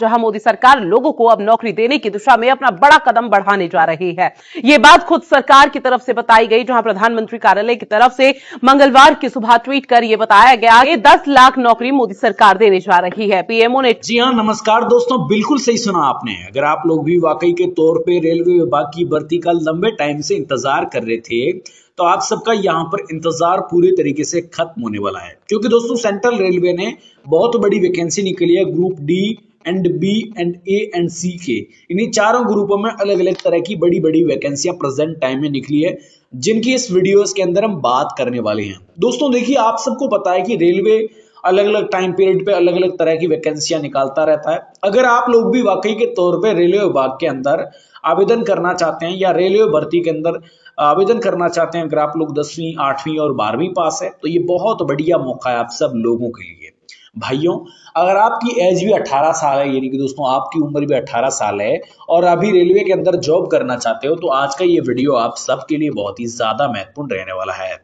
जहां मोदी सरकार लोगों को अब नौकरी देने की दिशा में अपना बड़ा कदम बढ़ाने जा रही है। ये बात खुद सरकार की तरफ से बताई गई, जहां प्रधानमंत्री कार्यालय की तरफ से मंगलवार की सुबह ट्वीट कर यह बताया गया कि 10 लाख नौकरी मोदी सरकार देने जा रही है। पीएमओ ने जी हाँ, नमस्कार दोस्तों, बिल्कुल सही सुना आपने। अगर आप लोग भी वाकई के तौर पे रेलवे विभाग की भर्ती का लंबे टाइम से इंतजार कर रहे थे, तो आप सबका यहाँ पर इंतजार पूरे तरीके से खत्म होने वाला है, क्योंकि दोस्तों सेंट्रल रेलवे ने बहुत बड़ी वैकेंसी निकली है group D and B and A and C के। इन्हीं चारों ग्रुपों में अलग अलग तरह की बड़ी बड़ी वैकेंसियां प्रेजेंट टाइम में निकली है, जिनकी इस वीडियोस के अंदर हम बात करने वाले हैं। दोस्तों देखिए, आप सबको पता है कि रेलवे अलग अलग टाइम पीरियड पे अलग अलग तरह की वैकेंसियां निकालता रहता है। अगर आप लोग भी वाकई के तौर पे रेलवे विभाग के अंदर आवेदन करना चाहते हैं या रेलवे भर्ती के अंदर आवेदन करना चाहते हैं, अगर आप लोग 10वीं 8वीं और 12वीं पास है, तो ये बहुत बढ़िया मौका है आप सब लोगों के लिए। भाइयों, अगर आपकी एज भी 18 साल है, यानी कि दोस्तों आपकी उम्र भी 18 साल है और अभी रेलवे के अंदर जॉब करना चाहते हो, तो आज का ये वीडियो आप सबके लिए बहुत ही ज्यादा महत्वपूर्ण रहने वाला है।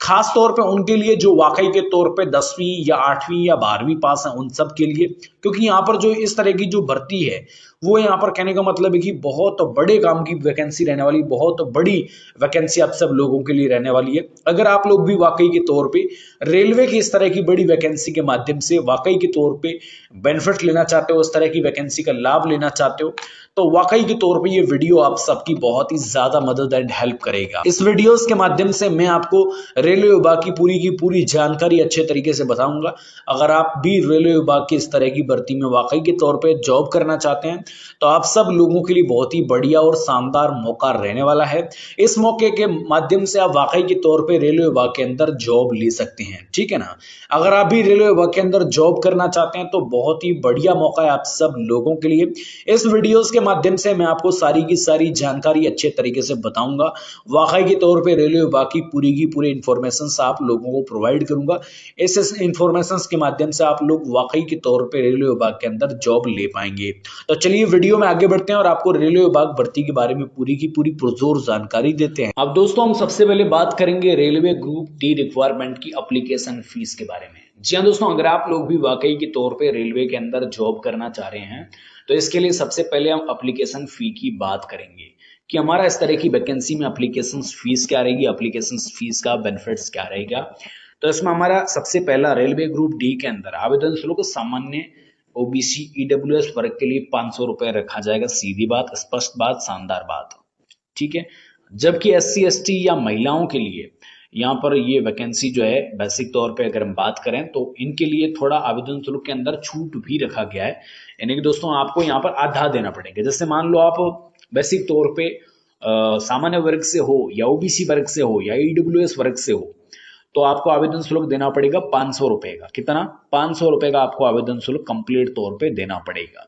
खास तौर पे उनके लिए जो वाकई के तौर पे 10वीं या 8वीं या 12वीं पास है, उन सब के लिए, क्योंकि यहाँ पर जो इस तरह की जो भर्ती है, वो यहाँ पर कहने का मतलब है कि बहुत बड़े काम की वैकेंसी रहने वाली, बहुत बड़ी वैकेंसी आप सब लोगों के लिए रहने वाली है। अगर आप लोग भी वाकई के तौर पे रेलवे की इस तरह की बड़ी वैकेंसी के माध्यम से वाकई के तौर पे बेनिफिट लेना चाहते हो, इस तरह की वैकेंसी का लाभ लेना चाहते हो, तो वाकई के तौर पे ये वीडियो आप सबकी बहुत ही ज्यादा मदद एंड हेल्प करेगा। इस वीडियोस के माध्यम से मैं आपको रेलवे विभाग की पूरी जानकारी अच्छे तरीके से बताऊंगा। अगर आप भी रेलवे विभाग की इस तरह की भर्ती में वाकई के तौर पे जॉब करना चाहते हैं, तो आप सब लोगों के लिए बहुत ही बढ़िया और शानदार मौका रहने वाला है। इस मौके के माध्यम से आप वाकई के तौर पे रेलवे विभाग के अंदर जॉब ले सकते हैं, ठीक है ना। अगर आप भी रेलवे विभाग के अंदर जॉब करना चाहते हैं, तो बहुत ही बढ़िया मौका है आप सब लोगों के लिए। इस वीडियोस के माध्यम से मैं आपको सारी की सारी जानकारी अच्छे तरीके से बताऊंगा। वाकई के तौर पे रेलवे विभाग की पूरी इंफॉर्मेशन आप लोगों को प्रोवाइड करूंगा। इस इंफॉर्मेशन के माध्यम से आप लोग वाकई के तौर पे रेलवे विभाग के अंदर जॉब ले पाएंगे। तो चलिए वीडियो में आगे बढ़ते हैं और आपको रेलवे विभाग भर्ती के बारे में पूरी की पूरी पुरजोर जानकारी देते हैं। अब दोस्तों हम सबसे पहले बात करेंगे रेलवे ग्रुप डी रिक्वायरमेंट की एप्लीकेशन फीस के बारे में। जी हाँ दोस्तों, अगर आप लोग भी वाकई के तौर पे रेलवे के अंदर जॉब करना चाह रहे हैं, तो इसके लिए सबसे पहले हम एप्लीकेशन फी की बात करेंगे कि हमारा इस तरह की वैकेंसी में एप्लीकेशन फीस क्या रहेगी, एप्लीकेशन फीस का बेनिफिट्स क्या रहेगा। तो इसमें हमारा सबसे पहला रेलवे ग्रुप डी के अंदर आवेदन शुल्क सामान्य ओबीसी ईडब्ल्यूएस वर्ग के लिए 500 रुपए रखा जाएगा। सीधी बात, स्पष्ट बात, शानदार बात, ठीक है। जबकि एससी एसटी या महिलाओं के लिए यहाँ पर ये वैकेंसी जो है बेसिक तौर पे अगर हम बात करें, तो इनके लिए थोड़ा आवेदन शुल्क के अंदर छूट भी रखा गया है। यानी कि दोस्तों आपको यहाँ पर आधा देना पड़ेगा। जैसे मान लो आप बेसिक तौर पे सामान्य वर्ग से हो या ओबीसी वर्ग से हो या ईडब्ल्यूएस वर्ग से हो, तो आपको आवेदन शुल्क देना पड़ेगा 500 रुपए का। कितना? 500 रुपए का आपको आवेदन शुल्क कंप्लीट तौर पे देना पड़ेगा।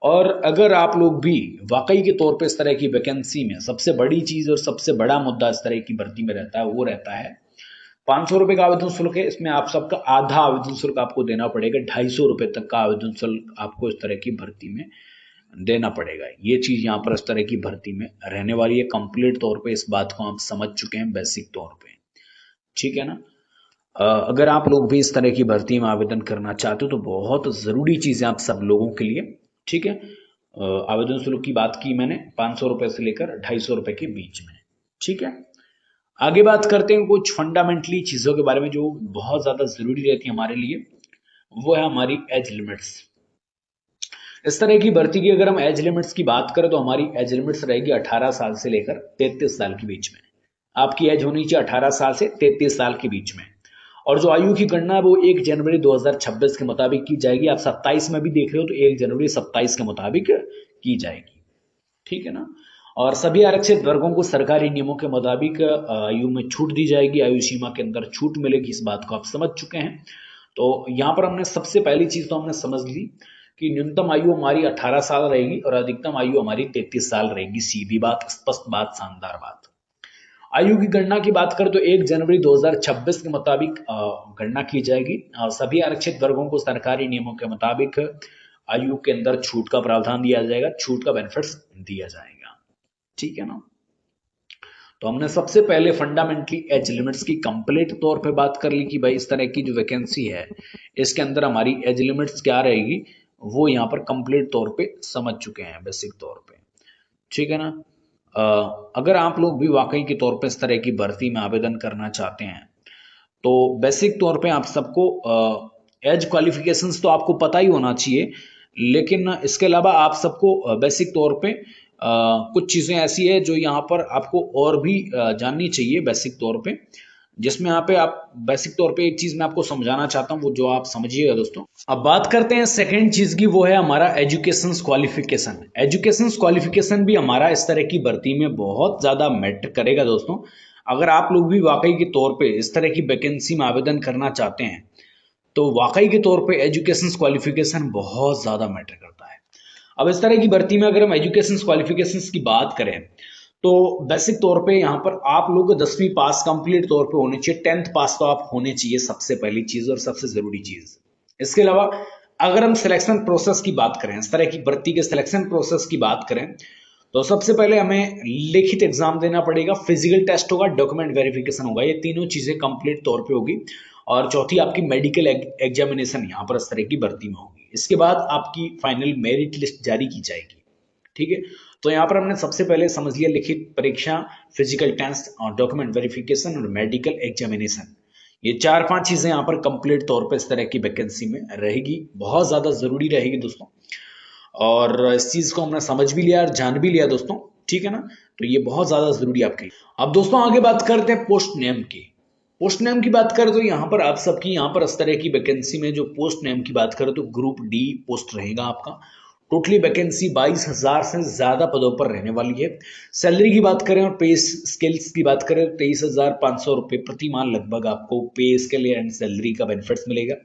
और अगर आप लोग भी वाकई के तौर पे इस तरह की वैकेंसी में सबसे बड़ी चीज और सबसे बड़ा मुद्दा इस तरह की भर्ती में रहता है, वो रहता है 500 रुपए का आवेदन शुल्क है। इसमें आप सबका आधा आवेदन शुल्क आपको देना पड़ेगा। 250 रुपए तक का आवेदन शुल्क आपको इस तरह की भर्ती में देना पड़ेगा। ये चीज यहाँ पर इस तरह की भर्ती में रहने वाली है। कंप्लीट तौर पे इस बात को आप समझ चुके हैं बेसिक तौर पे, ठीक है ना। अगर आप लोग भी इस तरह की भर्ती में आवेदन करना चाहते हो, तो बहुत जरूरी चीज है आप सब लोगों के लिए, ठीक है। आवेदन शुल्क की बात की मैंने 500 रुपए से लेकर 250 रुपए के बीच में, ठीक है। आगे बात करते हैं कुछ फंडामेंटली चीजों के बारे में जो बहुत ज्यादा जरूरी रहती है हमारे लिए। वो है हमारी एज लिमिट्स। इस तरह की भर्ती की अगर हम एज लिमिट्स की बात करें, तो हमारी एज लिमिट्स रहेगी 18 साल से लेकर 33 साल के बीच में। आपकी एज होनी चाहिए 18 साल से 33 साल के बीच में। और जो आयु की गणना है वो 1 जनवरी 2026 के मुताबिक की जाएगी। आप 27 में भी देख रहे हो, तो 1 जनवरी 27 के मुताबिक की जाएगी, ठीक है ना। और सभी आरक्षित वर्गों को सरकारी नियमों के मुताबिक आयु में छूट दी जाएगी, आयु सीमा के अंदर छूट मिलेगी। इस बात को आप समझ चुके हैं। तो यहाँ पर हमने सबसे पहली चीज तो हमने समझ ली कि न्यूनतम आयु हमारी 18 साल रहेगी और अधिकतम आयु हमारी 33 साल रहेगी। सीधी बात, स्पष्ट बात, शानदार बात। आयु की गणना की बात करें तो 1 जनवरी 2026 के मुताबिक गणना की जाएगी। सभी आरक्षित वर्गों को सरकारी नियमों के मुताबिक आयु के अंदर छूट का प्रावधान दिया जाएगा, छूट का बेनिफिट्स दिया जाएगा, ठीक है ना। तो हमने सबसे पहले फंडामेंटली एज लिमिट्स की कंप्लीट तौर पे बात कर ली कि भाई इस तरह की जो वैकेंसी है, इसके अंदर हमारी एज लिमिट्स क्या रहेगी, वो यहाँ पर कंप्लीट तौर पे समझ चुके हैं बेसिक तौर पे, ठीक है ना। अगर आप लोग भी वाकई के तौर पे इस तरह की भर्ती में आवेदन करना चाहते हैं तो बेसिक तौर पे आप सबको एज क्वालिफिकेशंस तो आपको पता ही होना चाहिए, लेकिन इसके अलावा आप सबको बेसिक तौर पे कुछ चीज़ें ऐसी है जो यहाँ पर आपको और भी जाननी चाहिए बेसिक तौर पे, जिसमें यहाँ पे आप बेसिक तौर पे एक चीज मैं आपको समझाना चाहता हूँ, वो जो आप समझिएगा दोस्तों। अब बात करते हैं सेकंड चीज की, वो है हमारा एजुकेशन क्वालिफिकेशन। एजुकेशन क्वालिफिकेशन भी हमारा इस तरह की भर्ती में बहुत ज्यादा मैटर करेगा दोस्तों। अगर आप लोग भी वाकई के तौर पे इस तरह की वैकेंसी में आवेदन करना चाहते हैं तो वाकई के तौर पे एजुकेशन क्वालिफिकेशन बहुत ज्यादा मैटर करता है। अब इस तरह की भर्ती में अगर हम एजुकेशन क्वालिफिकेशंस की बात करें तो बेसिक तौर पे यहाँ पर आप लोग 10वीं पास कंप्लीट तौर पे होने चाहिए, 10th पास तो आप होने चाहिए, सबसे पहली चीज और सबसे जरूरी चीज। इसके अलावा अगर हम सिलेक्शन प्रोसेस की बात करें, इस तरह की भर्ती के सिलेक्शन प्रोसेस की बात करें तो सबसे पहले हमें लिखित एग्जाम देना पड़ेगा, फिजिकल टेस्ट होगा, डॉक्यूमेंट वेरिफिकेशन होगा, ये तीनों चीजें कंप्लीट तौर पे होगी। और चौथी आपकी मेडिकल एग्जामिनेशन यहाँ पर इस तरह की भर्ती में होगी। इसके बाद आपकी फाइनल मेरिट लिस्ट जारी की जाएगी, ठीक है। तो यहाँ पर हमने सबसे पहले समझ लिया लिखित परीक्षा, फिजिकल टेस्ट और डॉक्यूमेंट वेरिफिकेशन और मेडिकल एग्जामिनेशन, ये 4-5 चीजें यहाँ पर कंप्लीट तौर पे इस तरह की वैकेंसी में रहेगी, बहुत ज्यादा जरूरी रहेगी दोस्तों। और इस चीज को हमने समझ भी लिया और जान भी लिया दोस्तों, ठीक है ना। तो ये बहुत ज्यादा जरूरी आपके लिए। अब दोस्तों आगे बात करते हैं पोस्ट नेम की। पोस्ट नेम की बात करें तो यहाँ पर आप सबकी यहाँ पर इस तरह की वैकेंसी में जो पोस्ट नेम की बात करें तो ग्रुप डी पोस्ट रहेगा आपका। टोटली वैकेंसी 22,000 से ज्यादा पदों पर रहने वाली है। सैलरी की बात करें और पे स्केल्स की बात करें तो 23,500 रुपए प्रति माह लगभग आपको पे स्केल एंड सैलरी का बेनिफिट्स मिलेगा।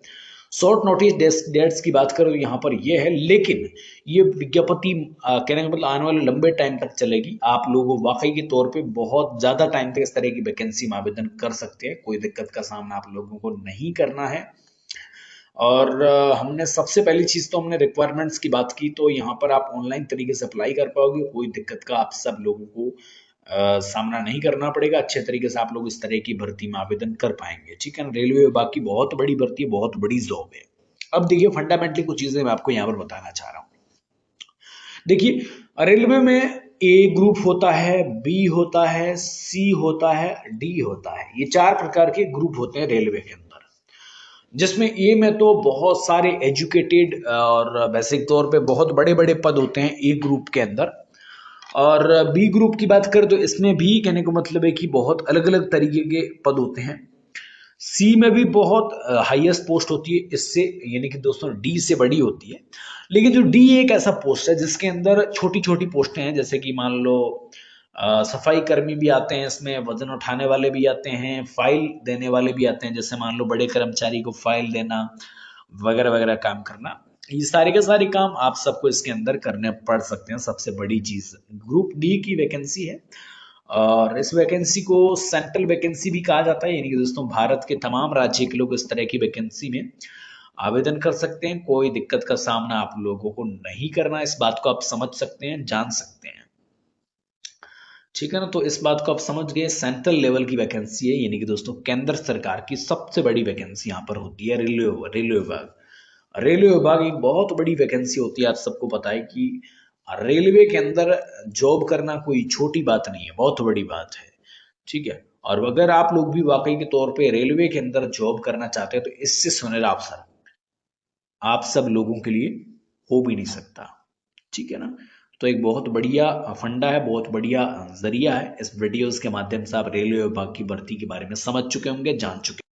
शॉर्ट नोटिस डेट्स की बात करें तो यहाँ पर ये है, लेकिन ये विज्ञप्ति कहने का मतलब आने वाले लंबे टाइम तक चलेगी। आप लोग वाकई के तौर पे बहुत ज्यादा टाइम तक इस तरह की वैकेंसी में आवेदन कर सकते हैं, कोई दिक्कत का सामना आप लोगों को नहीं करना है। और हमने सबसे पहली चीज तो हमने रिक्वायरमेंट्स की बात की, तो यहाँ पर आप ऑनलाइन तरीके से अप्लाई कर पाओगे, कोई दिक्कत का आप सब लोगों को सामना नहीं करना पड़ेगा। अच्छे तरीके से आप लोग इस तरह की भर्ती में आवेदन कर पाएंगे, ठीक है ना। रेलवे विभाग की बहुत बड़ी भर्ती है, बहुत बड़ी जॉब है। अब देखिए फंडामेंटली कुछ चीजें मैं आपको यहाँ पर बताना चाह रहा हूँ। देखिए रेलवे में ए ग्रुप होता है, बी होता है, सी होता है, डी होता है, ये 4 प्रकार के ग्रुप होते हैं रेलवे के अंदर, जिसमें ए में तो बहुत सारे एजुकेटेड और बेसिक तौर पे बहुत बड़े बड़े पद होते हैं ए ग्रुप के अंदर। और बी ग्रुप की बात करें तो इसमें भी कहने का मतलब है कि बहुत अलग अलग तरीके के पद होते हैं। सी में भी बहुत हाईएस्ट पोस्ट होती है, इससे यानी कि दोस्तों डी से बड़ी होती है। लेकिन जो डी एक ऐसा पोस्ट है जिसके अंदर छोटी छोटी पोस्टें हैं, जैसे कि मान लो सफाई कर्मी भी आते हैं इसमें, वजन उठाने वाले भी आते हैं, फाइल देने वाले भी आते हैं, जैसे मान लो बड़े कर्मचारी को फाइल देना वगैरह वगैरह काम करना, ये सारे के सारे काम आप सबको इसके अंदर करने पड़ सकते हैं। सबसे बड़ी चीज ग्रुप डी की वैकेंसी है और इस वैकेंसी को सेंट्रल वैकेंसी भी कहा जाता है, यानी कि दोस्तों भारत के तमाम राज्य के लोग इस तरह की वैकेंसी में आवेदन कर सकते हैं, कोई दिक्कत का सामना आप लोगों को नहीं करना। इस बात को आप समझ सकते हैं, जान सकते हैं, ठीक है ना। तो इस बात को आप समझ गए, सेंट्रल लेवल की वैकेंसी है, यानी कि दोस्तों केंद्र सरकार की सबसे बड़ी वैकेंसी यहाँ पर होती है रेलवे विभाग। रेलवे विभाग एक बहुत बड़ी वैकेंसी होती है, आप सबको पता है कि रेलवे के अंदर जॉब करना कोई छोटी बात नहीं है, बहुत बड़ी बात है, ठीक है। और अगर आप लोग भी वाकई के तौर पे रेलवे के अंदर जॉब करना चाहते हैं तो इससे सुनहरा अवसर आप सब लोगों के लिए हो भी नहीं सकता, ठीक है ना। तो एक बहुत बढ़िया फंडा है, बहुत बढ़िया जरिया है। इस वीडियोस के माध्यम से आप रेलवे विभाग की भर्ती के बारे में समझ चुके होंगे, जान चुके